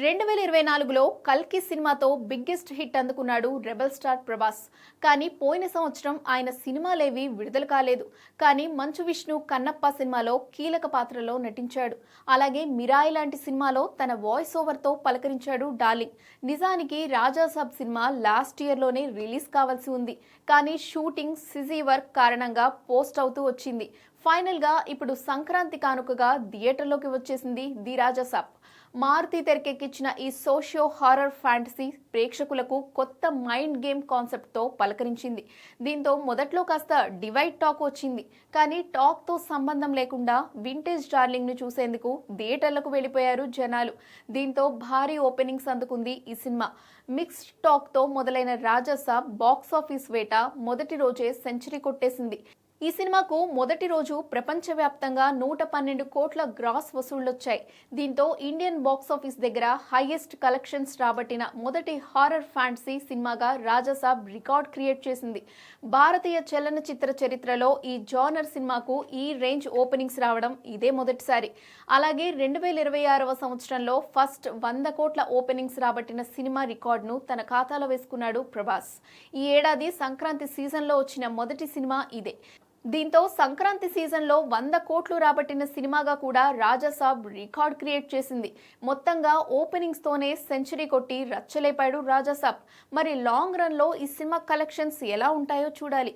2024లో కల్కి సినిమాతో biggest hit అందుకున్నాడు రెబల్ స్టార్ ప్రభాస్. కానీ పోయిన సంవత్సరం ఆయన సినిమాలేవి విడుదల కాలేదు. కానీ మంచు విష్ణు కన్నప్ప సినిమాలో కీలక పాత్రలో నటించాడు. అలాగే మిరాయి లాంటి సినిమాలో తన వాయిస్ ఓవర్తో పలకరించాడు డార్లింగ్. నిజానికి రాజాసాబ్ సినిమా లాస్ట్ ఇయర్లోనే రిలీజ్ కావాల్సి ఉంది. కానీ షూటింగ్ సిజీ వర్క్ కారణంగా పోస్ట్ అవుతూ వచ్చింది. ఫైనల్గా ఇప్పుడు సంక్రాంతి కానుకగా థియేటర్లోకి వచ్చేసింది ది రాజాసాబ్. మారుతి తెరకెక్కించిన ఈ సోషియో హారర్ ఫ్యాంటసీ ప్రేక్షకులకు కొత్త మైండ్ గేమ్ కాన్సెప్ట్తో పలకరించింది. దీంతో మొదట్లో కాస్త డివైడ్ టాక్ వచ్చింది. కానీ టాక్తో సంబంధం లేకుండా వింటేజ్ డార్లింగ్ను చూసేందుకు థియేటర్లకు వెళ్ళిపోయారు జనాలు. దీంతో భారీ ఓపెనింగ్స్ అందుకుంది ఈ సినిమా. మిక్స్డ్ టాక్తో మొదలైన రాజాసాబ్ బాక్సాఫీస్ వేట మొదటి రోజే సెంచరీ కొట్టేసింది. ఈ సినిమాకు మొదటి రోజు ప్రపంచవ్యాప్తంగా 112 కోట్ల గ్రాస్ వసూళ్లొచ్చాయి. దీంతో ఇండియన్ బాక్సాఫీస్ దగ్గర హైయెస్ట్ కలెక్షన్స్ రాబట్టిన మొదటి హారర్ ఫ్యాంటసీ సినిమాగా రాజాసాబ్ రికార్డ్ క్రియేట్ చేసింది. భారతీయ చలనచిత్ర చరిత్రలో ఈ జానర్ సినిమాకు ఈ రేంజ్ ఓపెనింగ్స్ రావడం ఇదే మొదటిసారి. అలాగే 2026వ సంవత్సరంలో ఫస్ట్ 100 కోట్ల ఓపెనింగ్స్ రాబట్టిన సినిమా రికార్డును తన ఖాతాలో వేసుకున్నాడు ప్రభాస్. ఈ ఏడాది సంక్రాంతి సీజన్లో వచ్చిన మొదటి సినిమా ఇదే. దీంతో సంక్రాంతి సీజన్లో 100 కోట్లు రాబట్టిన సినిమాగా కూడా రాజాసాబ్ రికార్డ్ క్రియేట్ చేసింది. మొత్తంగా ఓపెనింగ్స్తోనే సెంచరీ కొట్టి రచ్చలేపాడు రాజాసాబ్. మరి లాంగ్ రన్లో ఈ సినిమా కలెక్షన్స్ ఎలా ఉంటాయో చూడాలి.